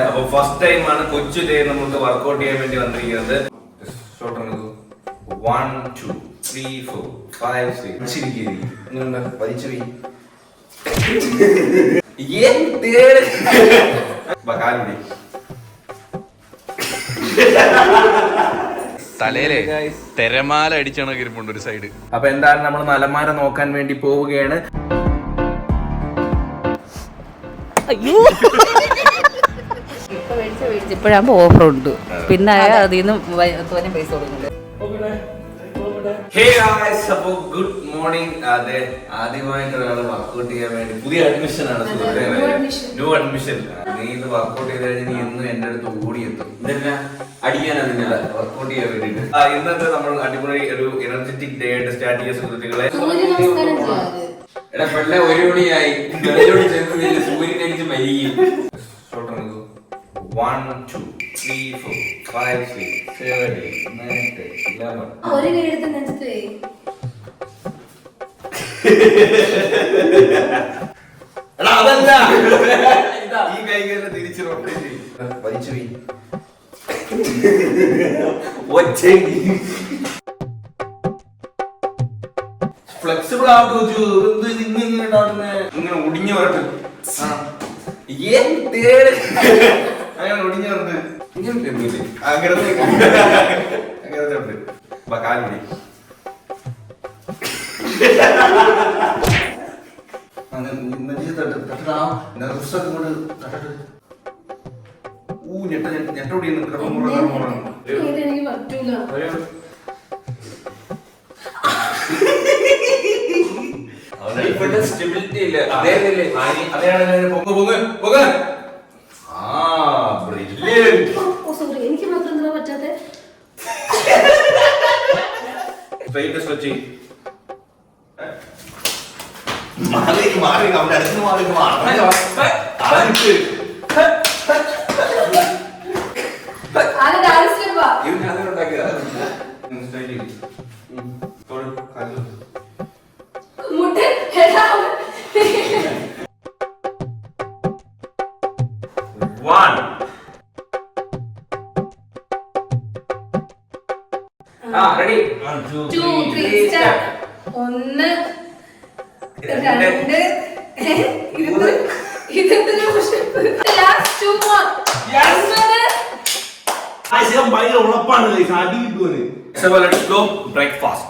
അപ്പൊ first time ആണ് കൊച്ചു ഡേ നമുക്ക് വർക്ക്ഔട്ട് ചെയ്യാൻ വേണ്ടി വന്നിരിക്കുന്നത്. 1 2 3 4 5 6 വലിച്ചു തലയിലെ തെരമാല അടിച്ചാണ് ഇരിപ്പുണ്ട് ഒരു സൈഡ്. അപ്പൊ എന്തായാലും നമ്മൾ മലമാര നോക്കാൻ വേണ്ടി പോവുകയാണ്. ഇപ്പോഴാകുമ്പോ ഓഫർ ഉണ്ട്, പിന്നെ അതിൽ നിന്ന് തോനെ പൈസ കൊടുക്കുന്നുണ്ട്. Good morning. അതെ, ആദ്യമായിട്ട് ഒരാൾ വർക്ക്ഔട്ട് ചെയ്യാൻ വേണ്ടി പുതിയ അഡ്മിഷൻ ആണ്. New admission. നീ ഇത് വർക്ക്ഔട്ട് ചെയ്ത് കഴിഞ്ഞാൽ നീ എന്നും എന്റെ അടുത്ത് ഓടിയെത്തും. ഇതെല്ലാം അടിക്കാനല്ല, വർക്ക്ഔട്ട് ചെയ്യാൻ വേണ്ടിട്ട്. ഇന്നത്തെ നമ്മൾ അടിപൊളി ഒരു എനർജറ്റിക് ഡേ ആയിട്ട് സ്റ്റാർട്ട് ചെയ്ത സുഹൃത്തുക്കളെ. എടാ പെണ്ണെ 1 മണിയായി, സൂര്യൻ എനിക്ക് മരിക്കും. 1 2 3 4 5 6 7 8 9 10 11. ഒരു കൈയെടുത്ത് നെഞ്ചത്ത് വേ. എടാ അതല്ല, ഈ കൈകളെ തിരിച്ചു റൊട്ടേറ്റ് ചെയ്യും. വലിച്ചു വീ ഫ്ലെക്സിബിൾ ആവുന്നു. ഇങ്ങനെ ഒടിഞ്ഞു വരട്ടെ. അങ്ങനെ ഒടിഞ്ഞു വരട്ടെ. അങ്ങനത്തെ ഉണ്ട്. കാലുടി എനിക്ക് പറ്റൂല. സ്റ്റെബിലിറ്റി ഇല്ല. എനിക്ക് മാത്രം എന്താ പറ്റാത്തെ? Ready? 1 2 3 start. 1 2 ഇതെന്തൊരു പുഷപ്പ്. Last 2 more. Yes. ഭയങ്കര ഉറപ്പാണ്. അടി കിട്ടുവന്. Let's go breakfast.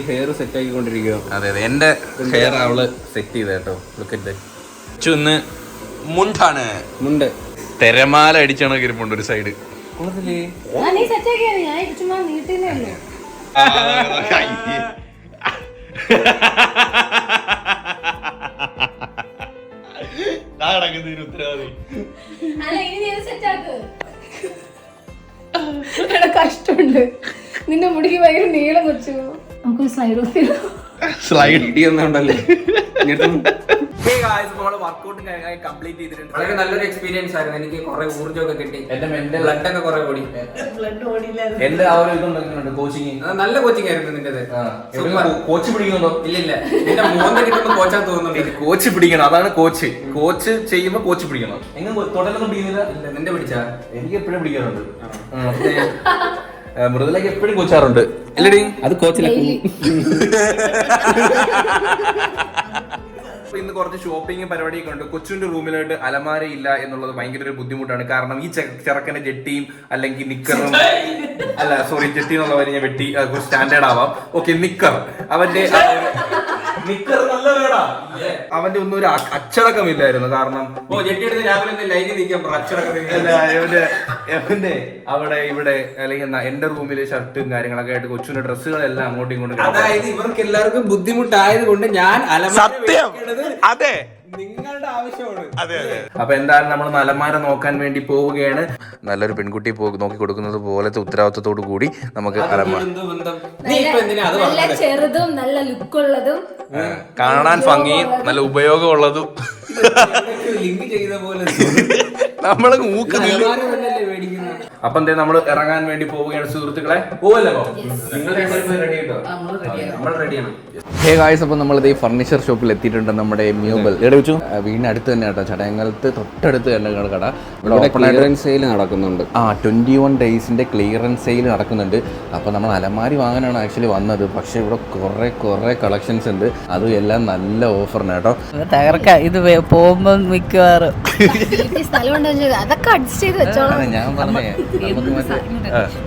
Hair set ആക്കിക്കൊണ്ടിരിക്കുക. അതെ അതെ, എന്റെ ഹെയർ അവള് സെറ്റ് ചെയ്ത കേട്ടോ. ചുന്ന് മുണ്ടാണ്, മുണ്ട് തെരമാല അടിച്ചാണ് ഇരിപ്പുണ്ട് ഒരു സൈഡ്. നീ സെറ്റ് ആക്കിയാണ്, ഞാൻ ചുമ്മാ നീട്ടുന്നേ ഉള്ളൂ. ഉത്തരവാദി അല്ല, ഇനി നീ സെറ്റ് ആക്ക്. കഷ്ടമുണ്ട്, നിന്റെ മുടിക്ക് ഭയങ്കര നീളം കൊച്ചു. നമുക്ക് സ്ലൈഡ് ഇടിയൊന്നും ഉണ്ടല്ലേ. കംപ്ലീറ്റ് ചെയ്തിട്ടുണ്ട്. വളരെ നല്ലൊരു എക്സ്പീരിയൻസ് ആയിരുന്നു. എനിക്ക് കുറെ ഊർജ്ജമൊക്കെ കിട്ടി. എന്റെ മെന്റൽ ബ്ലഡ് ഒക്കെ കുറെ ഓടി. എന്റെ ആ ഒരു ഇതുണ്ട് കോച്ചിങ്. നല്ല കോച്ചിങ് ആയിരുന്നു നിന്റേത്. കോച്ച് പിടിക്കുന്നുണ്ടോ? ഇല്ലില്ല, നിന്റെ മോന്റെ കിട്ടുമ്പോ കോച്ചാൻ തോന്നുന്നുണ്ട്. കോച്ച് പിടിക്കണം, അതാണ് കോച്ച്. കോച്ച് ചെയ്യുമ്പോ കോച്ച് പിടിക്കണം. എങ്ങനെ തുടലൊന്നും പിടിക്കുന്നില്ല? ഇല്ല, നിന്റെ പിടിച്ചാ? എനിക്ക് എപ്പോഴും പിടിക്കാറുണ്ട്. മൃദുലക്ക് എപ്പോഴും കോച്ചാറുണ്ട്. ഇല്ലടി, അത് കോച്ചിലൊക്കെ. ഇന്ന് കുറച്ച് ഷോപ്പിംഗ് പരിപാടിയൊക്കെ ഉണ്ട്. കൊച്ചുവിന്റെ റൂമിലായിട്ട് അലമാരയില്ല എന്നുള്ളത് ഭയങ്കര ഒരു ബുദ്ധിമുട്ടാണ്. കാരണം ഈ ചെറുക്കന്റെ ജെട്ടിയും അല്ലെങ്കിൽ നിക്കറും, അല്ല സോറി, ജെട്ടി എന്നുള്ള വരി ഞാൻ വെട്ടി സ്റ്റാൻഡേർഡ് ആവാം. ഓക്കെ, നിക്കർ, അവന്റെ നിക്കർ നല്ല വേടാ. അവന്റെ ഒന്നും ഒരു അച്ചടക്കമില്ലായിരുന്നു. കാരണം അവന്റെ അവിടെ ഇവിടെ അല്ലെങ്കിൽ എന്റെ റൂമിലെ ഷർട്ടും കാര്യങ്ങളൊക്കെ ആയിട്ട് കൊച്ചുവിന്റെ ഡ്രസ്സുകളെല്ലാം അങ്ങോട്ടും ഇങ്ങോട്ടും. അതായത് ഇവർക്ക് എല്ലാവർക്കും ബുദ്ധിമുട്ടായത് കൊണ്ട് ഞാൻ സത്യം, അതെ, നിങ്ങളുടെ ആവശ്യമാണ്. അപ്പൊ എന്തായാലും നമ്മൾ മലമാര നോക്കാൻ വേണ്ടി പോവുകയാണ്. നല്ലൊരു പെൺകുട്ടി നോക്കി കൊടുക്കുന്നത് പോലത്തെ ഉത്തരവാദിത്തത്തോടു കൂടി നമുക്ക് അലമാര, നല്ല ചെറുതും നല്ല ലുക്കുള്ളതും കാണാൻ ഭംഗിയും നല്ല ഉപയോഗമുള്ളതും ലിങ്ക് ചെയ്ത പോലെ നമ്മള് മൂക്ക്. അപ്പൊ എന്തേ നമ്മൾ ഇറങ്ങാൻ വേണ്ടി പോവുകയാണ് സുഹൃത്തുക്കളെ. പോവല്ലേ? നിങ്ങൾ റെഡി ആയിട്ടോ? നമ്മൾ റെഡിയാണ്. ഹേ ഗായ്സ്, അപ്പോൾ നമ്മളിത് ഈ ഫർണിച്ചർ ഷോപ്പിൽ എത്തിയിട്ടുണ്ട്. നമ്മുടെ മ്യൂബൽ ഇവിടെ വെച്ചു വീടിനടുത്ത് തന്നെ കേട്ടോ, ചടയങ്കലത്ത് തൊട്ടടുത്ത് തന്നെ കട. ഇവിടെ ക്ലിയറൻസ് സെയിൽ നടക്കുന്നുണ്ട്. 21 ഡേയ്സിൻ്റെ ക്ലിയറൻസ് സെയിൽ നടക്കുന്നുണ്ട്. അപ്പോൾ നമ്മൾ അലമാരി വാങ്ങാനാണ് ആക്ച്വലി വന്നത്. പക്ഷേ ഇവിടെ കുറേ കളക്ഷൻസ് ഉണ്ട്. അതും എല്ലാം നല്ല ഓഫറിന് കേട്ടോ. തകർക്കാം ഇത് പോകുമ്പോൾ മിക്കവാറും സ്ഥലം ഉണ്ടോ അതൊക്കെ അഡ്ജസ്റ്റ് ചെയ്ത് വെച്ചോളാം. ഞാൻ പറഞ്ഞേ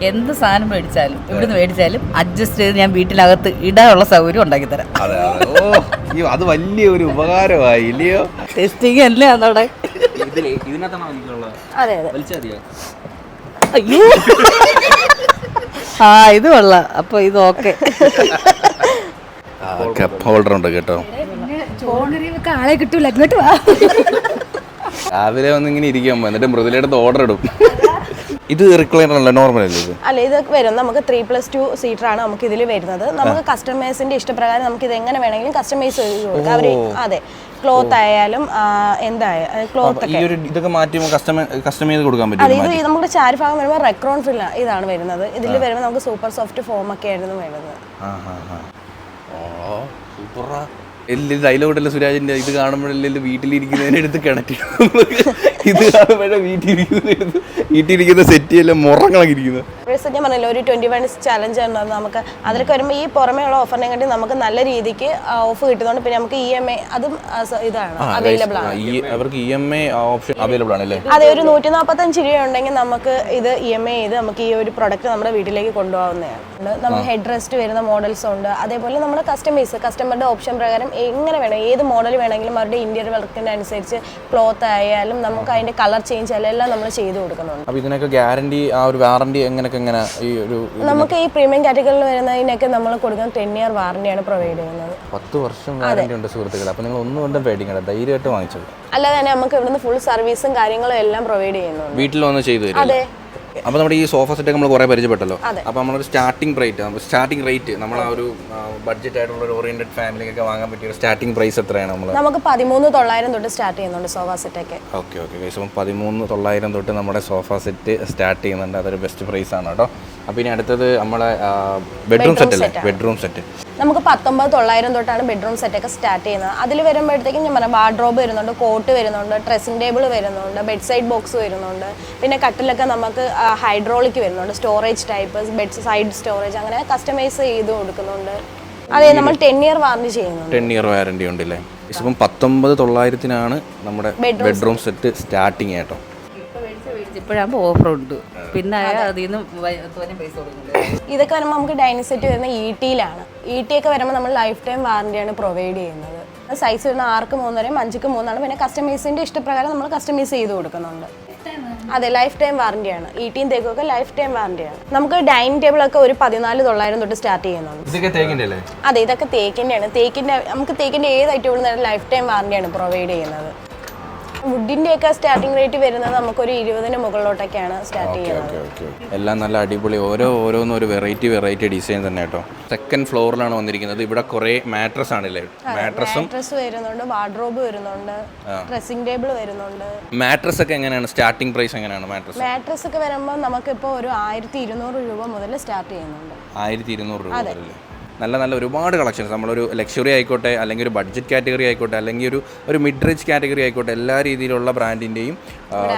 എന്ത് സാധനം മേടിച്ചാലും ഇവിടുന്ന് മേടിച്ചാലും അഡ്ജസ്റ്റ് ചെയ്ത് ഞാൻ വീട്ടിനകത്ത് ഇടാനുള്ള സൗകര്യം ഉണ്ടാക്കി തരാം. അതെ അത് വലിയ ഒരു ഉപകാരമായി ഇല്ലയോ? ടെസ്റ്റിംഗ് അല്ലേ അതോടെ. ഇതിനകത്താണോ എനിക്കുള്ളത്? അതെ അതെ. വലിച്ചറിയോ? അയ്യോ ഇത് കൊള്ളാം. അപ്പൊ ഇത് ഓക്കെ. കപ്പ് ഹോൾഡർ ഉണ്ട് കേട്ടോ. ചോണറിയൊക്കെ ആളെ കിട്ടൂല, ഇങ്ങോട്ട് വാ. രാവിലെ വന്ന് ഇങ്ങനെ ഇരിക്കുമ്പോ എന്നിട്ട് മൃദുലയുടെ ഓർഡർ ഇടും. ഇത് റിക്ലൈനർ അല്ല, നോർമൽ അല്ലേ ഇത്? അല്ല, ഇത് വരും നമുക്ക് 3+2 സീറ്ററാണ് നമുക്ക് ഇതിൽ വരുന്നത്. നമുക്ക് കസ്റ്റമേഴ്സിന്റെ ഇഷ്ടപ്രകാരം നമുക്ക് ഇത് എങ്ങനെ വേണമെങ്കിലും കസ്റ്റമൈസ് ചെയ്ത് കൊടുക്കാം. അവര് അതെ ക്ലോത്ത് ആയാലും എന്തായാലും ക്ലോത്ത് ഒക്കെ ഇതൊക്കെ മാറ്റി കസ്റ്റമൈസ് ചെയ്ത് കൊടുക്കാൻ അതെ. പറ്റും. ഇത് നമ്മുടെ ചാരിഭാഗം വരുമ്പോൾ റെക്രോൺ ഫിൽ ഇതാണ് വരുന്നത്. ഇതിൽ വരുമ്പോൾ നമുക്ക് സൂപ്പർ സോഫ്റ്റ് ഫോം ഒക്കെ ആയിരുന്നു വരുന്നത്. ഡയലോഗല്ല സുരാജിന്റെ. ഇത് കാണുമ്പോഴല്ലേ വീട്ടിലിരിക്കുന്നതിനടുത്ത് കിണറ്റി, ഇത് കാണുമ്പോഴേ വീട്ടിലിരിക്കുന്ന സെറ്റ് എല്ലാം മുറങ്ങളൊക്കെ ഇരിക്കുന്നത്. ഞാൻ പറഞ്ഞല്ലോ ഒരു 21 ചലഞ്ച് ഉണ്ടെന്ന്. നമുക്ക് അതിലൊക്കെ വരുമ്പോൾ ഈ പുറമേയുള്ള ഓഫറിനെ കണ്ടി നമുക്ക് നല്ല രീതിക്ക് ഓഫ് കിട്ടുന്നുണ്ട്. പിന്നെ നമുക്ക് EMI അതും ഇതാണ് അവൈലബിൾ ആണ്. അവർക്ക് EMI ഓപ്ഷൻ അവൈലബിൾ ആണല്ലേ? അതെ, ഒരു 145 രൂപ ഉണ്ടെങ്കിൽ നമുക്ക് ഇത് EMI ചെയ്ത് നമുക്ക് ഈ ഒരു പ്രൊഡക്റ്റ് നമ്മുടെ വീട്ടിലേക്ക് കൊണ്ടുപോകുന്നതാണ്. നമുക്ക് ഹെഡ് റെസ്റ്റ് വരുന്ന മോഡൽസ് ഉണ്ട്. അതേപോലെ നമ്മുടെ കസ്റ്റമറുടെ ഓപ്ഷൻ പ്രകാരം എങ്ങനെ വേണം, ഏത് മോഡൽ വേണമെങ്കിലും അവരുടെ ഇന്റീരിയർ വർക്കിന് അനുസരിച്ച് ക്ലോത്ത് ആയാലും നമുക്ക് അതിന്റെ കളർ ചേഞ്ച് എല്ലാം നമ്മൾ ചെയ്ത് കൊടുക്കുന്നുണ്ട്. അപ്പോൾ ഇതിനൊക്കെ ഗ്യാരണ്ടി ഒരു വാറണ്ടി എങ്ങനെ ഈ ഒരു നമുക്ക് ഈ പ്രീമിയം കാറ്റഗറിയിൽ വരുന്നതിനൊക്കെ നമ്മൾ കൊടുക്കുന്ന 10 ഇയർ വാറണ്ടിയാണ് പ്രൊവൈഡ് ചെയ്യുന്നത്. 10 വർഷം വാറണ്ടി ഉണ്ട് സുഹൃത്തുക്കളെ. അപ്പോൾ നിങ്ങൾ ഒന്നും കൊണ്ടും പേടിക്കണ്ട, ധൈര്യമായിട്ട് വാങ്ങിച്ചോളൂ. അല്ലാതെ തന്നെ നമുക്ക് ഇവിടുന്ന് ഫുൾ സർവീസും കാര്യങ്ങളും എല്ലാം പ്രൊവൈഡ് ചെയ്യുന്നുണ്ട്. വീട്ടിൽ വന്ന് ചെയ്തു തരും. അതെ. അപ്പോൾ നമ്മുടെ ഈ സോഫ സെറ്റ് നമ്മൾ കുറേ പരിചയപ്പെട്ടല്ലോ. അപ്പോൾ നമ്മളൊരു സ്റ്റാർട്ടിംഗ് റേറ്റ് നമ്മൾ ആ ഒരു ബഡ്ജറ്റ് ആയിട്ടുള്ള ഒരു ഓറിയന്റഡ് ഫാമിലിക്കൊക്കെ വാങ്ങാൻ പറ്റിയ ഒരു സ്റ്റാർട്ടിംഗ് പ്രൈസ് എത്രയാണ്? നമുക്ക് 13,900 തൊട്ട് സ്റ്റാർട്ട് ചെയ്യുന്നുണ്ട് സോഫ സെറ്റ് ഒക്കെ. ഓക്കെ. അപ്പം 13,900 തൊട്ട് നമ്മുടെ സോഫ സെറ്റ് സ്റ്റാർട്ട് ചെയ്യുന്നുണ്ട്. അതൊരു ബെസ്റ്റ് പ്രൈസ് ആണ് കേട്ടോ. അപ്പോൾ ഇനി അടുത്തത് നമ്മളെ ബെഡ്റൂം സെറ്റ് അല്ലേ? ബെഡ്റൂം സെറ്റ് നമുക്ക് 19,900 തൊട്ടാണ് ബെഡ്റൂം സെറ്റ് ഒക്കെ സ്റ്റാർട്ട് ചെയ്യുന്നത്. അതിൽ വരുമ്പോഴത്തേക്കും ഞാൻ പറഞ്ഞ വാർഡ്രോബ് വരുന്നുണ്ട്, കോട്ട് വരുന്നുണ്ട്, ഡ്രസ്സിംഗ് ടേബിൾ വരുന്നുണ്ട്, ബെഡ് സൈഡ് ബോക്സ് വരുന്നുണ്ട്. പിന്നെ കട്ടിലൊക്കെ നമുക്ക് ഹൈഡ്രോളിക് വരുന്നുണ്ട്, storage type, bed side storage, അങ്ങനെ കസ്റ്റമൈസ് ചെയ്ത് കൊടുക്കുന്നുണ്ട്. അതെ, നമ്മൾ 10 ഇയർ വാറണ്ടി ചെയ്യുന്നുണ്ട്. 10 ഇയർ വാറണ്ടി ഉണ്ടല്ലേ? ഇപ്പം 19,900 നമ്മുടെ ബെഡ്റൂം സെറ്റ് സ്റ്റാർട്ടിങ് കേട്ടോ. ഇപ്പോഴാകുമ്പോൾ ഓഫറുണ്ട്. പിന്നെ അതിൽ നിന്ന് പൈസ കൊടുക്കുന്നുണ്ട്. ഇതൊക്കെ വരുമ്പോൾ നമുക്ക് ഡൈനിങ് സെറ്റ് വരുന്ന ET-യിലാണ്. ET ഒക്കെ വരുമ്പോൾ നമ്മൾ ലൈഫ് ടൈം വാറണ്ടിയാണ് പ്രൊവൈഡ് ചെയ്യുന്നത്. സൈസ് വരുന്ന 6ക്ക് 3 5ക്ക് 3 പിന്നെ കസ്റ്റമൈസിന്റെ ഇഷ്ടപ്രകാരം നമ്മൾ കസ്റ്റമൈസ് ചെയ്ത് കൊടുക്കുന്നുണ്ട്. അതെ, ലൈഫ് ടൈം വാറണ്ടിയാണ്. ET-യും തേക്കൊക്കെ ലൈഫ് ടൈം വാറണ്ടിയാണ്. നമുക്ക് ഡൈനിങ് ടേബിൾ ഒക്കെ ഒരു 14,900 തൊട്ട് സ്റ്റാർട്ട് ചെയ്യുന്നുണ്ട്. അതെ, ഇതൊക്കെ തേക്കിന്റെയാണ്. നമുക്ക് തേക്കിന്റെ ഏത് ഐറ്റം ഉള്ള ലൈഫ് ടൈം വാറണ്ടിയാണ് പ്രൊവൈഡ് ചെയ്യുന്നത്. വുഡിന്റെ ഒക്കെ സ്റ്റാർട്ടിംഗ് റേറ്റ് വരുന്നത് നമുക്കൊരു 20-ന് മുകളിലോട്ടൊക്കെയാണ് സ്റ്റാർട്ട് ചെയ്യുന്നത്. എല്ലാം നല്ല അടിപൊളി, ഓരോന്നും ഒരു വെറൈറ്റി ഡിസൈൻ തന്നെ കേട്ടോ. സെക്കൻഡ് ഫ്ലോറിലാണ് വന്നിരിക്കുന്നത്. ഇവിടെ കുറെ മാട്രസ് ആണല്ലേ? മാട്രസ് വരുന്നുണ്ട്, വാർഡ്രോബ് വരുന്നുണ്ട്, ഡ്രസ്സിംഗ് ടേബിൾ വരുന്നുണ്ട്. മാട്രസ് ഒക്കെ എങ്ങനെയാണ്? സ്റ്റാർട്ടിംഗ് പ്രൈസ് എങ്ങനെയാണ് മാട്രസ് ഒക്കെ വരുമ്പോൾ നമുക്കിപ്പോൾ ഒരു 1,200 രൂപ മുതൽ സ്റ്റാർട്ട് ചെയ്യുന്നുണ്ട്. 1,200 രൂപ മുതലല്ലേ? നല്ല ഒരുപാട് കളക്ഷൻസ്. നമ്മളൊരു ലക്ഷറി ആയിക്കോട്ടെ, അല്ലെങ്കിൽ ഒരു ബഡ്ജറ്റ് കാറ്റഗറി ആയിക്കോട്ടെ, അല്ലെങ്കിൽ ഒരു മിഡ് റേഞ്ച് കാറ്റഗറി ആയിക്കോട്ടെ, എല്ലാ രീതിയിലുള്ള ബ്രാൻഡിൻ്റെയും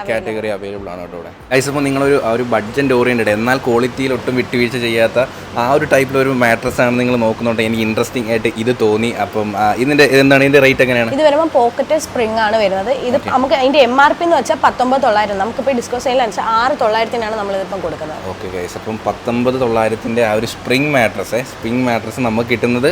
കാറ്റഗറി അവൈലബിൾ ആണ് കേട്ടോ ഇവിടെ. അപ്പോൾ നിങ്ങളൊരു ബഡ്ജറ്റ് ഓറിയൻറ്റഡ് എന്നാൽ ക്വാളിറ്റിയിൽ ഒട്ടും വിട്ടുവീഴ്ച ചെയ്യാത്ത ആ ഒരു ടൈപ്പിലൊരു മാട്രസ് ആണ് നിങ്ങൾ നോക്കുന്നുണ്ട്. എനിക്ക് ഇൻട്രസ്റ്റിംഗ് ആയിട്ട് ഇത് തോന്നി. അപ്പം ഇതിൻ്റെ റേറ്റ് എങ്ങനെയാണ്? ഇത് വരുമ്പോൾ പോക്കറ്റ് സ്പ്രിംഗ് ആണ് വരുന്നത്. ഇത് നമുക്ക് അതിൻ്റെ MRP എന്ന് വെച്ചാൽ 19,900. നമുക്കിപ്പോൾ ഡിസ്കൗണ്ട് സെയിൽ വെച്ചാൽ 6,900 നമ്മളിതിപ്പം കൊടുക്കുന്നത്. ഓക്കെ ഗൈസ്, അപ്പം 19,900 ആ ഒരു സ്പ്രിംഗ് മാട്രസ് നമുക്ക് കിട്ടുന്നത്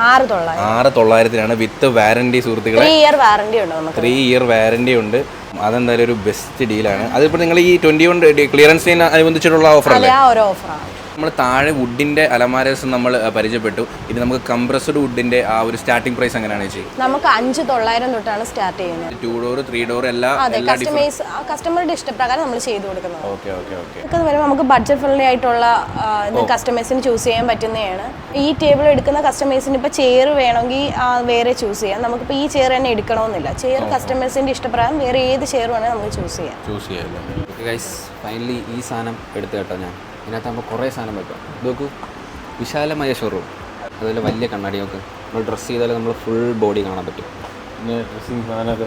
6,900 വിത്ത് വാറണ്ടി സുഹൃത്തുക്കളെ. 3 ഇയർ വാറണ്ടി ഉണ്ട് നമുക്ക്. 3 ഇയർ വാറണ്ടി ഉണ്ട്. അതെന്തായാലും ഒരു ബെസ്റ്റ് ഡീലാണ്. അതിപ്പോൾ നിങ്ങൾ ഈ 21 ക്ലിയറൻസിന് അനുബന്ധിച്ചിട്ടുള്ള ഓഫർ അല്ലേ? ആ ഒരു ഓഫറാണ്. നമ്മൾ താഴെ വുഡിന്റെ അലമാരസ് നമ്മൾ പരിചയപ്പെട്ടു. ഇത് നമുക്ക് കംപ്രസ്ഡ് വുഡിന്റെ ആ ഒരു സ്റ്റാർട്ടിംഗ് പ്രൈസ് എങ്ങനെയാണ് ചേച്ചി? നമുക്ക് 5,900 തൊട്ടാണ് സ്റ്റാർട്ട് ചെയ്യുന്നത്. 2 ഡോർ 3 ഡോർ എല്ലാം കസ്റ്റമറുടെ ഇഷ്ടപ്രകാരം നമ്മൾ ചെയ്തു കൊടുക്കുന്നത്. ഓക്കെ. ഇതൊക്കെ വരുമ്പോൾ നമുക്ക് ബഡ്ജറ്റ് ഫ്രണ്ട്ലി ആയിട്ടുള്ള കസ്റ്റമേഴ്സിന് ചൂസ് ചെയ്യാൻ പറ്റുന്നതാണ്. ഈ ടേബിൾ എടുക്കുന്ന കസ്റ്റമേഴ്സിന് ഇപ്പോൾ ചെയർ വേണമെങ്കിൽ വേറെ ചൂസ് ചെയ്യാം. നമുക്കിപ്പോൾ ഈ ചെയർ തന്നെ എടുക്കണമെന്നില്ല. ചെയർ കസ്റ്റമേഴ്സിന്റെ ഇഷ്ടപ്രകാരം വേറെ ഏത് ചെയർ വേണമെങ്കിൽ നമുക്ക് ചൂസ് ചെയ്യാം. ഗൈസ് ഫൈനലി ഈ സാധനം എടുത്ത് കേട്ടോ ഞാൻ. ഇതിനകത്താകുമ്പോൾ കുറേ സാധനം വെക്കാം. നോക്കൂ, വിശാലമായ ഷോറൂം, അതുപോലെ വലിയ കണ്ണാടി നോക്ക്. നമ്മൾ ഡ്രസ്സ് ചെയ്താൽ നമ്മൾ ഫുൾ ബോഡി കാണാൻ പറ്റും. പിന്നെ ഡ്രസ്സിങ് സാധനമൊക്കെ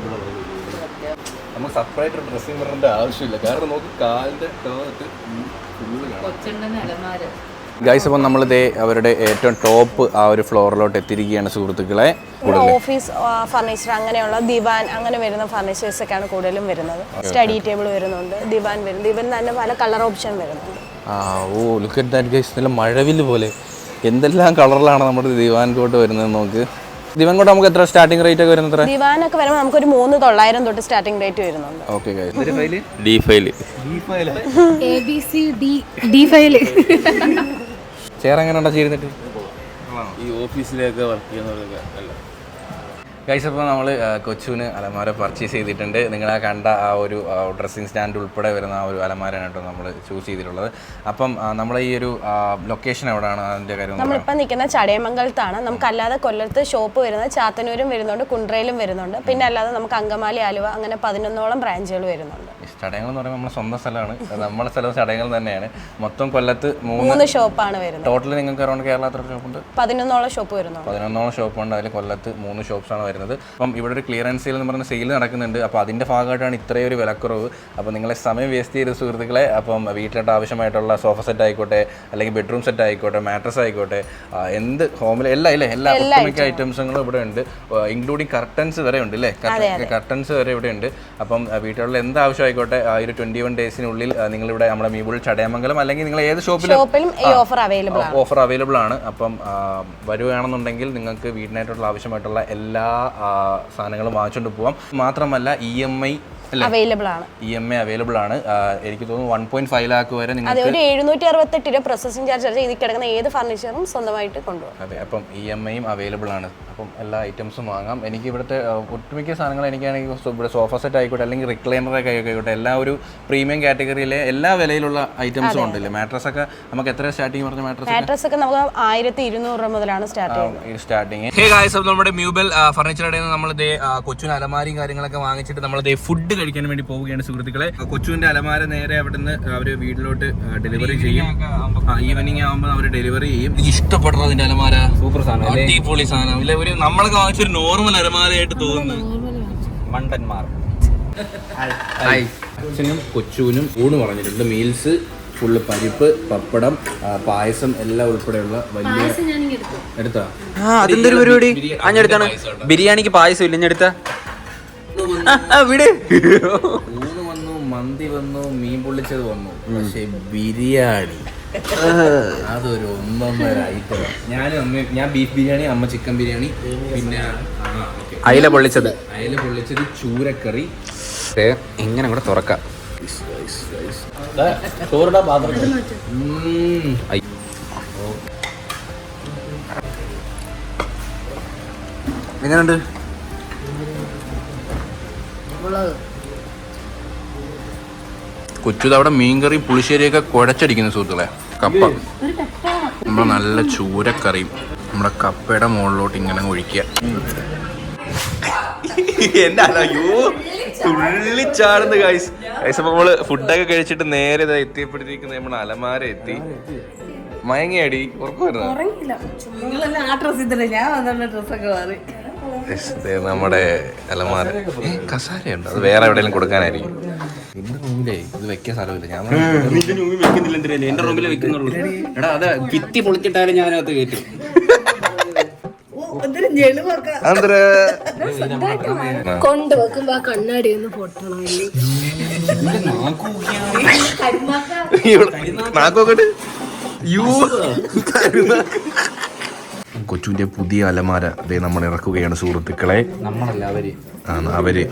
നമുക്ക് സെപ്പറേറ്റ് ഡ്രസ്സിങ് മിററിൻ്റെ ആവശ്യമില്ല, കാരണം നമുക്ക് കാലിൻ്റെ ഫുള്ള് കാണാം. ഗൈസ്, അപ്പം നമ്മളിതേ അവരുടെ ഏറ്റവും ടോപ്പ് ആ ഒരു ഫ്ലോറിലോട്ട് എത്തിയിരിക്കുകയാണ് സുഹൃത്തുക്കളെ. ഓഫീസ് ഫർണിച്ചർ, അങ്ങനെയുള്ള ദിവാൻ അങ്ങനെ വരുന്ന ഫർണിച്ചേഴ്സ് ഒക്കെയാണ് കൂടുതലും വരുന്നത്. സ്റ്റഡി ടേബിൾ വരുന്നുണ്ട്, ദിവാൻ വരും. ദിവാൻ തന്നെ പല കളർ ഓപ്ഷൻ വരുന്നുണ്ട്. ഓ ലുക്ക് അറ്റ് ദാറ്റ് ഗൈസ്, നല്ല മഴവില് പോലെ എന്തെല്ലാം കളറിലാണ് നമ്മുടെ ദിവാൻ കോട്ട് വരുന്നത്. നോക്ക്, ദിവാൻ കോട്ട് നമുക്ക് എത്ര സ്റ്റാർട്ടിംഗ് റേറ്റ് ഒക്കെ വരുന്നത്? ദിവാനൊക്കെ വരുമ്പോൾ നമുക്കൊരു 3,900 തൊട്ട് സ്റ്റാർട്ടിംഗ് റേറ്റ് വരുന്നുണ്ട്. Okay guys, D file ABCD file. Chair എങ്ങനെയുണ്ടോ ചെയ്തിട്ട് ഈ ഓഫീസിലൊക്കെ വർക്ക് ചെയ്യുന്നവരൊക്കെ അല്ല. ഗൈസ്, അപ്പോൾ നമ്മൾ കൊച്ചുവിന് അലമാര പർച്ചേസ് ചെയ്തിട്ടുണ്ട്. നിങ്ങൾ കണ്ട ആ ഒരു ഡ്രസ്സിങ് സ്റ്റാൻഡ് ഉൾപ്പെടെ വരുന്ന ആ ഒരു അലമാരയാണ് കേട്ടോ നമ്മൾ ചൂസ് ചെയ്തിട്ടുള്ളത്. അപ്പം നമ്മളെ ഈ ഒരു ലൊക്കേഷൻ എവിടെയാണ് അതിൻ്റെ കാര്യം? നമ്മളിപ്പോൾ നിൽക്കുന്ന ചടയമംഗലത്താണ്. നമുക്കല്ലാതെ കൊല്ലത്ത് ഷോപ്പ് വരുന്നത് ചാത്തന്നൂരും വരുന്നുണ്ട്, കുണ്ട്രയിലും വരുന്നുണ്ട്. പിന്നെ അല്ലാതെ നമുക്ക് അങ്കമാലി, ആലുവ അങ്ങനെ 11ഓളം ബ്രാഞ്ചുകൾ വരുന്നുണ്ട്. ചടയങ്ങൾ എന്ന് പറയുമ്പോൾ നമ്മുടെ സ്വന്തം സ്ഥലമാണ്, നമ്മുടെ സ്ഥലം ചടയങ്ങൾ തന്നെയാണ്. മൊത്തം കൊല്ലത്ത് 3 ഷോപ്പാണ് വരുന്നത്. ടോട്ടൽ നിങ്ങൾക്ക് അറൗണ്ട് കേരള എത്ര ഷോപ്പുണ്ട്? 11ഓളം ഷോപ്പ് വരുന്നുണ്ട്. 11ഓളം ഷോപ്പുണ്ട്. അതിൽ കൊല്ലത്ത് 3 ഷോപ്സാണ് വരുന്നത്. അപ്പം ഇവിടെ ഒരു ക്ലിയറൻസ് സെയിൽ എന്ന് പറഞ്ഞ സെയിൽ നടക്കുന്നുണ്ട്. അപ്പോൾ അതിൻ്റെ ഭാഗമായിട്ടാണ് ഇത്രയും ഒരു വിലക്കുറവ്. അപ്പോൾ നിങ്ങളെ സമയം വേസ്റ്റ് ചെയ്ത സുഹൃത്തുക്കളെ, അപ്പം വീട്ടിലോട്ട് ആവശ്യമായിട്ടുള്ള സോഫ സെറ്റ് ആയിക്കോട്ടെ, അല്ലെങ്കിൽ ബെഡ്റൂം സെറ്റ് ആയിക്കോട്ടെ, മാട്രസ് ആയിക്കോട്ടെ, എന്ത് ഹോമിൽ എല്ലാ ഒട്ടുമിക്ക ഐറ്റംസുകളും ഇവിടെ ഉണ്ട്. ഇൻക്ലൂഡിങ് കർട്ടൻസ് വരെ ഉണ്ട് അല്ലേ? കർട്ടൻസ് വരെ ഇവിടെ ഉണ്ട്. അപ്പം വീട്ടിലുള്ള എന്ത് ആവശ്യമായിക്കോട്ടെ ആ ഒരു 21 ഡേയ്സിനുള്ളിൽ നിങ്ങളിവിടെ നമ്മുടെ മീബുൾ ചടയമംഗലം അല്ലെങ്കിൽ നിങ്ങൾ ഏത് ഷോപ്പിലും ഓഫർ അവൈലബിൾ ആണ്. അപ്പം വരുകയാണെന്നുണ്ടെങ്കിൽ നിങ്ങൾക്ക് വീടിനായിട്ടുള്ള ആവശ്യമായിട്ടുള്ള എല്ലാ സാധനങ്ങളും വാങ്ങിച്ചുകൊണ്ട് പോവാം. മാത്രമല്ല EMI അവൈലബിൾ ആണ്. EMI അവൈലബിൾ ആണ്. എനിക്ക് തോന്നുന്നു 1.5 ലാക്ക് വരെ നിങ്ങൾക്ക് ഒരു 768 രൂപ പ്രോസസിംഗ് ചാർജ് ഇതിൽ കിടക്കുന്ന ഏത് ഫർണിച്ചറും സ്വന്തമായിട്ട് കൊണ്ടുപോകും. അതെ, അപ്പം EMIയും അവൈലബിൾ ആണ്. അപ്പം എല്ലാ ഐറ്റംസും വാങ്ങാം. എനിക്ക് ഇവിടുത്തെ ഒട്ടുമിക്ക സാധനങ്ങൾ എനിക്കാണെങ്കിൽ ഇവിടെ സോഫ സെറ്റ് ആയിക്കോട്ടെ, അല്ലെങ്കിൽ റിക്ലൈനറൊക്കെ ആയിക്കോട്ടെ, എല്ലാ ഒരു പ്രീമിയം കാറ്റഗറിയിലെ എല്ലാ വിലയിലുള്ള ഐറ്റംസും ഉണ്ടല്ലേ. മാട്രസ് ഒക്കെ നമുക്ക് എത്ര സ്റ്റാർട്ടിങ് പറഞ്ഞ മാട്രസ് ഒക്കെ നമുക്ക് 1,200 രൂപ മുതലാണ് സ്റ്റാർട്ടിങ്. ഹേ ഗായ്സ്, അപ്പോൾ നമ്മുടെ മ്യൂബൽ ഫർണിച്ചറുടെ നമ്മൾ കൊച്ചിന് അലമാരിയും കാര്യങ്ങളൊക്കെ വാങ്ങിച്ചിട്ട് നമ്മൾ ഫുഡ് കഴിക്കാൻ വേണ്ടി പോവുകയാണ് സുഹൃത്തുക്കളെ. കൊച്ചുവിന്റെ അലമാര നേരെ അവിടുന്ന് അവര് വീട്ടിലോട്ട് ഡെലിവറി ചെയ്യും. ഈവനിങ് ആകുമ്പോൾ അവർ ഡെലിവറി ചെയ്യും. എനിക്ക് ഇഷ്ടപ്പെട്ടു അതിന്റെ അലമാര, സൂപ്പർ സാധനം, അടിപൊളി സാധനം. ഇല്ല, ഒരു നമ്മളൊക്കെ വാങ്ങിച്ചൊരു നോർമൽ അലമാരയായിട്ട് തോന്നുന്നു. മണ്ടന്മാർ. അച്ഛനും കൊച്ചുവിനും ഊണ് പറഞ്ഞിട്ടുണ്ട്. മീൽസ് ഫുള്ള് പരിപ്പ്, പപ്പടം, പായസം എല്ലാം ഉൾപ്പെടെയുള്ള വലിയ എടുത്താ. അതെന്തൊരു പരിപാടി? അഞ്ഞെടുത്താണ് ബിരിയാണിക്ക് പായസം ഇല്ല. ഞെടുത്ത ഊണ് വന്നു, മന്തി വന്നു, മീൻ പൊള്ളിച്ചത് വന്നു, പക്ഷെ ബിരിയാണി അതൊരു 1.5 ഐറ്റം. ഞാൻ ബീഫ് ബിരിയാണി, അമ്മ ചിക്കൻ ബിരിയാണി, പിന്നെ അയില പൊള്ളിച്ചത്, ചൂരക്കറി. എങ്ങനെ കൂടെ തുറക്കാം. എങ്ങനെയുണ്ട്? കൊച്ചു അവിടെ മീൻകറിയും പുളിശ്ശേരിയൊക്കെ കുഴച്ചടിക്കുന്ന സുഹൃത്തുക്കളെ. കപ്പ, നമ്മുടെ നല്ല ചൂരക്കറിയും നമ്മുടെ കപ്പയുടെ മുകളിലോട്ട് ഇങ്ങനെ ഒഴിക്കുക. എന്റെ തുള്ളിച്ചാടുന്ന ഗൈസ്. ഗൈസ്, അപ്പൊ നമ്മള് ഫുഡൊക്കെ കഴിച്ചിട്ട് നേരെ എത്തിയപ്പോഴത്തേക്ക് നമ്മുടെ അലമാര എത്തി. മയങ്ങിയടി, ഉറക്കം വരുന്നത് നമ്മുടെ അലമാര. കസാരയുണ്ട്, അത് വേറെ എവിടെയെങ്കിലും കൊടുക്കാനായിരിക്കും. എന്റെ റൂമിലേ ഇത് വെക്കാൻ സ്ഥലമില്ല. ഞാൻ എന്റെ റൂമിൽ വെക്കുന്നുള്ളൂ. എടാ, അത് കിത്തി പൊളിച്ചിട്ടാലും ഞാൻ അതിനകത്ത് കയറ്റും. കൊണ്ടുവെക്കുമ്പോ ആ കണ്ണാടി ഒന്ന് പൊട്ടണം. കൊച്ചുവിന്റെ പുതിയ അലമാര അതേ നമ്മൾ ഇറക്കുകയാണ് സുഹൃത്തുക്കളെ. നമ്മളല്ല, അവര്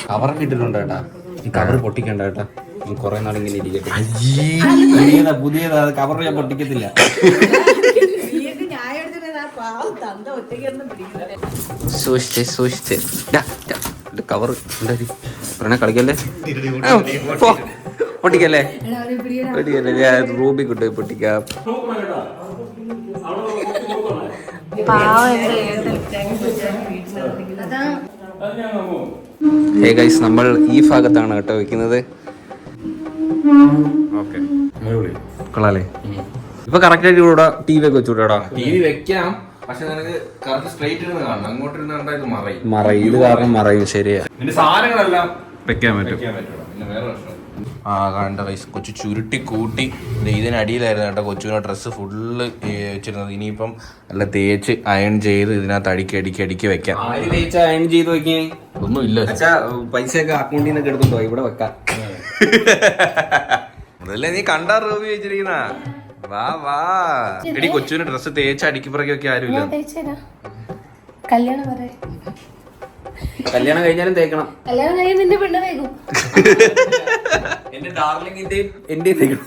കവറൊക്കെ ഇട്ടിട്ടുണ്ട് കേട്ടാ. ഈ കവർ പൊട്ടിക്കണ്ട കേട്ടാ, കുറെ നാൾ ഇങ്ങനെ ഇരിക്കട്ടെ. പുതിയതാ കവർ ഞാൻ പൊട്ടിക്കത്തില്ല. സൂക്ഷിച്ച് കവർ കളിക്കല്ലേ, പൊട്ടിക്കല്ലേ, ഞാൻ റൂബി കൊണ്ടുപോയി പൊട്ടിക്കാം. ഹേ ഗൈസ്, നമ്മൾ ഈ ഭാഗത്താണ് കേട്ടോ വെക്കുന്നത്. ഓക്കെ കൊള്ളാല്ലേ? ഇപ്പൊ കറക്റ്റ് ആയിട്ട് ഇവിടെ TV ഒക്കെ വെച്ചുവിടാ. TV വെക്കാം, പക്ഷെ നിനക്ക് കറക്റ്റ് സ്ട്രൈറ്റ് ഇരുന്ന് കാണണം. അങ്ങോട്ട് ഇരുന്ന് കണ്ടാൽ ഇത് മറയും. മറയും, ഇത് കാരണം മറയും. ശരിയാ, നിന്റെ സാധനങ്ങളെല്ലാം വെക്കാൻ പറ്റും. പിന്നെ വേറെ പ്രശ്നം ആ കണ്ട വയസ്സ് കൊച്ചു ചുരുട്ടി കൂട്ടി ഇതിനടിയിലായിരുന്നു കേട്ടോ കൊച്ചുവിനെ ഡ്രസ്സ് ഫുള്ള് വെച്ചിരുന്നത്. ഇനിയിപ്പം നല്ല തേച്ച് അയൺ ചെയ്ത് ഇതിനകത്ത് അടുക്കി വെക്കാം. ആര് തേച്ചാ അയൺ ചെയ്ത് വെക്കേ? ഒന്നുമില്ല, അച്ഛാ പൈസയൊക്കെ അക്കൗണ്ടിൽ നിന്നൊക്കെ എടുത്തുണ്ടോ? ഇവിടെ വെക്കാം. അതല്ലേ നീ കണ്ടാ റൂബി വെച്ചിരിക്കുന്ന. വാ വാ എടി, കൊച്ചുവിന് ഡ്രസ്സ് തേച്ച് അടുക്കിപ്പറക്കി വെക്കാൻ ആരുമില്ല. കല്യാണം വരെ കല്യാണം കഴിഞ്ഞാലും തേക്കണം. കല്യാണം കഴിയും നിന്റെ പെണ്ണ് വേഗം എന്റെ ഡാർലിംഗിന്റെയും എന്റെയും തേക്കണം.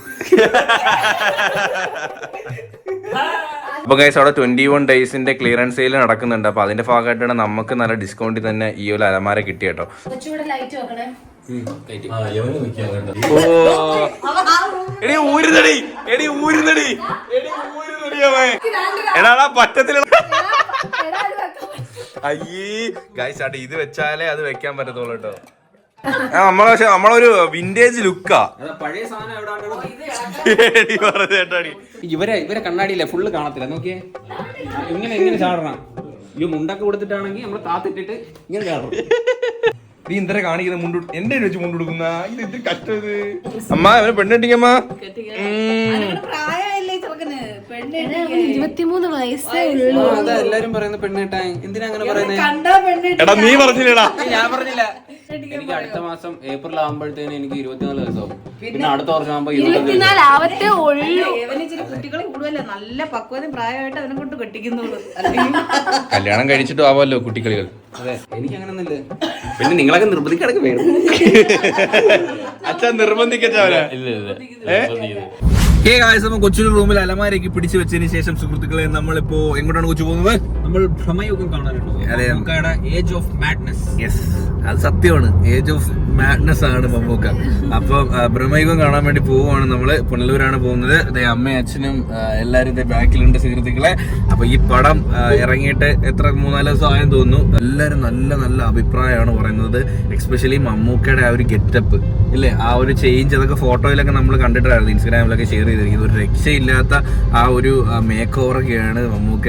അപ്പോൾ ഗൈസ് അവിടെ 21 ഡേയ്സിന്റെ ക്ലിയറൻസ് സെയിൽ നടക്കുന്നുണ്ട്. അപ്പോൾ അതിന്റെ ഭാഗമായിട്ടാണ് നമുക്ക് നല്ല ഡിസ്കൗണ്ടിൽ തന്നെ ഈ ഒരു അലമാര കിട്ടി കേട്ടോ. കൊച്ചുകൂടെ ലൈറ്റ് വെക്കണേ. എടാ പറ്റത്തില്ല. അയ്യേ ഗൈസ് ആട്ടെ, ഇത് വെച്ചാലേ അത് വെക്കാൻ പറ്റത്തുള്ളൂ കേട്ടോ. നമ്മളൊരു വിന്റേജ് ലുക്കാ. പഴയ സാധനം ഇവരെ കണ്ണാടിയില്ലേ ഫുള്ള് കാണത്തില്ല. നോക്കിയേ, ഇങ്ങനെ ചാടണം. ഈ മുണ്ടൊക്കെ കൊടുത്തിട്ടാണെങ്കിൽ നമ്മള് താത്തിട്ടിട്ട് ഇങ്ങനെ ചാടണം. നീ എന്തിനാ കാണിക്കുന്ന മുണ്ട് എന്റെ വെച്ച് മുണ്ട് കൊടുക്കുന്ന ഇത് ഇത്തിരി കഷ്ടം. ഇത് അമ്മ അവന് പെണ്ണെട്ടിക്കമ്മ. 23 വയസ്സേ ഉള്ളൂ. അതാ എല്ലാരും പറയുന്ന പെണ്ണേട്ടാ. എന്തിനാ അങ്ങനെ പറയുന്നത്? എടാ നീ പറഞ്ഞില്ലടാ. ഞാൻ പറഞ്ഞില്ല. എനിക്ക് അടുത്ത മാസം ഏപ്രിൽ ആകുമ്പോഴത്തേന് എനിക്ക് 24 വയസ്സാവും. പിന്നെ അടുത്ത വർഷം ആകുമ്പോ 24 ആവത്തേ ഉള്ളൂ. കുട്ടികളെ കൂടുതലേ നല്ല പക്വതയും പ്രായമായിട്ട് അവനെ കൊണ്ട് കെട്ടിക്കുന്നുള്ളൂ. കല്യാണം കഴിച്ചിട്ട് ആവാമല്ലോ കുട്ടിക്കളികൾ. അതെ, എനിക്ക് അങ്ങനൊന്നുമില്ല. പിന്നെ നിങ്ങളൊക്കെ നിർബന്ധിക്കടക്ക് വേണം. അച്ഛൻ നിർബന്ധിക്കച്ചവരാ. കൊച്ചിന്റെ റൂമിൽ അലമാരയ്ക്ക് പിടിച്ചു വെച്ചതിന് ശേഷം സുഹൃത്തുക്കളെ നമ്മളിപ്പോ എങ്ങോട്ടാണ് കൊച്ചു പോകുന്നത്? നമ്മൾ ഭ്രമയുഗം കാണാനുണ്ടോ? Age of madness. യെസ്, അത് സത്യമാണ്. ഏജ് ഓഫ് മാഡ്നസ് ആണ് മമ്മൂക്ക. അപ്പം ഭ്രമയുഗം കാണാൻ വേണ്ടി പോവുകയാണ് നമ്മള്. പുനലൂരാണ് പോകുന്നത്. അമ്മയും അച്ഛനും എല്ലാരും ബാക്കിലുണ്ട് സുഹൃത്തുക്കളെ. അപ്പൊ ഈ പടം ഇറങ്ങിയിട്ട് എത്ര 3-4 ദിവസം ആയെന്ന് തോന്നുന്നു. എല്ലാരും നല്ല നല്ല അഭിപ്രായമാണ് പറയുന്നത്. എക്സ്പെഷ്യലി മമ്മൂക്കയുടെ ആ ഒരു ഗെറ്റപ്പ് ഇല്ലേ, ആ ഒരു ചേഞ്ച്, അതൊക്കെ ഫോട്ടോയിലൊക്കെ നമ്മൾ കണ്ടിട്ടായിരുന്നു, ഇൻസ്റ്റാഗ്രാമിലൊക്കെ ഷെയർ ചെയ്തിരിക്കുന്നത്. ഒരു രക്ഷയില്ലാത്ത ആ ഒരു മേക്ക് ഓവറൊക്കെയാണ് മമ്മൂക്ക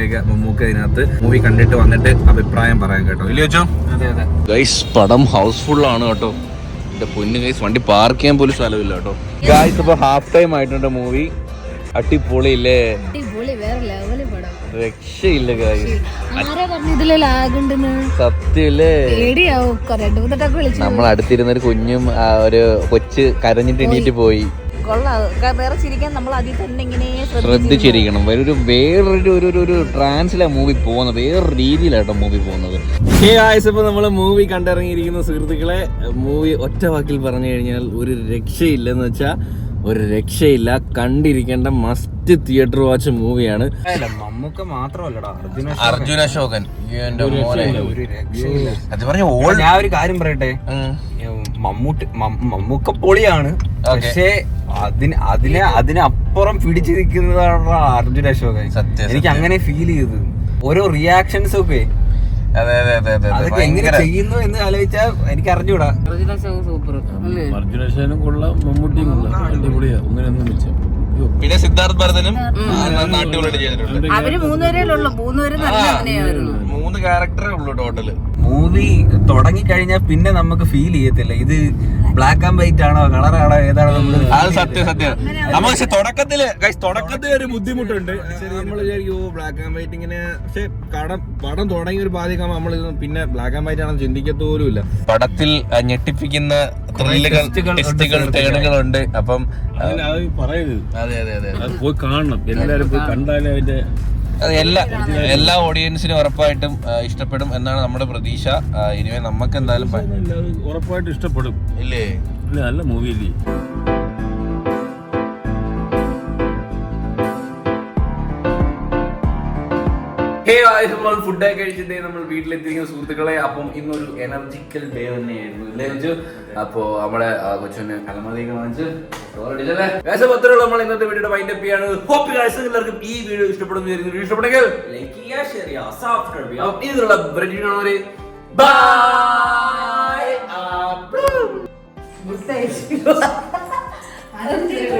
ഇതിനകത്ത് മൂവി കണ്ടിട്ട് വന്നിട്ട് അഭിപ്രായം പറയാൻ കേട്ടോ. ഇല്ലേ വെച്ചോ? അതെ അതെ ഗൈസ് പടം ഹൗസ്ഫുൾ ആണ് കേട്ടോ. എന്റെ പൊന്നു ഗൈസ്, വണ്ടി പാർക്ക് ചെയ്യാൻ പോലും സ്ഥലമില്ല കേട്ടോ. ഗൈസ് ഇപ്പൊ ഹാഫ് ടൈം ആയിട്ടുണ്ട് മൂവി. അടിപൊളിയില്ലേ? അടിപൊളി, വേറെ ലെവല് പടം. രക്ഷയില്ല ഗൈസ്. ആരാ പറഞ്ഞു ഇതില് ലാഗ് ഉണ്ടെന്ന്? സത്യല്ലേ? പേടിയാവും. 2-3 വിളിച്ചു. നമ്മൾ അടുത്തിരുന്ന ഒരു കുഞ്ഞും ഒരു കൊച്ച് കരഞ്ഞിട്ട് എണീറ്റ് പോയി. കൊള്ളാം, വേറെ ചിരിക്കാൻ നമ്മൾ അതിൽ തന്നെ ഇങ്ങനെ ശ്രദ്ധിച്ചിരിക്കണം. വേറൊരു ട്രാൻസിലാ മൂവി പോകുന്നത്, വേറൊരു രീതിയിലാട്ടോ മൂവി പോകുന്നത്. ഇപ്പൊ നമ്മള് മൂവി കണ്ടിറങ്ങിയിരിക്കുന്ന സുഹൃത്തുക്കളെ, മൂവി ഒറ്റ വാക്കിൽ പറഞ്ഞു കഴിഞ്ഞാൽ ഒരു രക്ഷയില്ലെന്ന് വെച്ചാൽ ഒരു രക്ഷയില്ല. കണ്ടിരിക്കേണ്ട മസ്റ്റ് തിയേറ്റർ വാച്ച് മൂവിയാണ്. മമ്മൂക്ക മാത്രമല്ലടാ, അർജുന അശോകൻ. ഞാൻ ഒരു കാര്യം പറയട്ടെ, മമ്മൂക്ക പൊളിയാണ്. പക്ഷേ അതിനപ്പുറം പിടിച്ചു നിൽക്കുന്നതാണ് അർജുന അശോകൻ. എനിക്ക് അങ്ങനെ ഫീൽ ചെയ്തത്. ഓരോ റിയാക്ഷൻസ് ഒക്കെ അതൊക്കെ എങ്ങനെ ചെയ്യുന്നു എന്ന് ആലോചിച്ചാൽ എനിക്ക് അറിഞ്ഞൂടാ. സൂപ്പർ. അർജുനേഷനും കൊള്ളാം, മമ്മൂട്ടിയും കൊള്ളാം. അടിപൊളിയാ, ഒന്നിനൊന്നും വെച്ചാൽ. പിന്നെ സിദ്ധാർത്ഥ് ഭരതനും നാട്ടുകളിൽ ചെയ്തിട്ടുണ്ട്. അവര് 3 പേരേയുള്ളൂ. 3 പേരും നല്ല അഭിനയമായിരുന്നു. 3 ക്യാരക്ടറേ ഉള്ളൂ ടോട്ടല്. മൂവി തുടങ്ങി കഴിഞ്ഞാൽ പിന്നെ നമുക്ക് ഫീൽ ചെയ്യത്തില്ല ഇത് ബ്ലാക്ക് ആൻഡ് വൈറ്റ് ആണോ കളറാണോ ഏതാണോ. അത് സത്യം. നമ്മൾ പക്ഷെ തുടക്കത്തില് ഒരു ബുദ്ധിമുട്ടുണ്ട്. നമ്മൾ ബ്ലാക്ക് ആൻഡ് വൈറ്റ് ഇങ്ങനെ, പക്ഷെ പടം തുടങ്ങിയ ഒരു പാതിക്കാകുമ്പോൾ നമ്മൾ പിന്നെ ബ്ലാക്ക് ആൻഡ് വൈറ്റ് ആണെന്ന് ചിന്തിക്കത്ത പോലും ഇല്ല. പടത്തിൽ ഞെട്ടിപ്പിക്കുന്ന ടേണുകളുണ്ട്. അപ്പം പറയരുത്, അതെ പോയി കാണണം. എല്ലാരും പോയി കണ്ടാലേ അതിന്റെ എല്ലാ ഓഡിയൻസിനും ഉറപ്പായിട്ടും ഇഷ്ടപ്പെടും എന്നാണ് നമ്മുടെ പ്രതീക്ഷ. ഇനിവേ നമുക്ക് എന്തായാലും ഉറപ്പായിട്ടും ഇഷ്ടപ്പെടും. ഇല്ലേ? നല്ല മൂവിയില്ലേ? ഫുഡൊക്കെ കഴിച്ചിട്ട് നമ്മൾ വീട്ടിലെത്തിയിരിക്കുന്ന സുഹൃത്തുക്കളെ. അപ്പം ഇന്നൊരു എനർജിക്കൽ ഡേ തന്നെയായിരുന്നു ഇല്ലേ? അപ്പോ നമ്മുടെ കൊച്ചിന് അലമാരയൊക്കെ വാങ്ങിച്ച് നമ്മൾ ഇന്നത്തെ വീഡിയോ വൈൻഡ് അപ്പ് ചെയ്യാണ്. ഹോപ്പ് എല്ലാവർക്കും ഈ വീഡിയോ ഇഷ്ടപ്പെടുന്നു. ഇഷ്ടപ്പെട്ടെങ്കിൽ ലൈക്ക് ചെയ്യുക, ഷെയർ ചെയ്യുക, സബ്സ്ക്രൈബ് ചെയ്യുക. ഇതിലുള്ള ബൈ. അതെന്തിനാ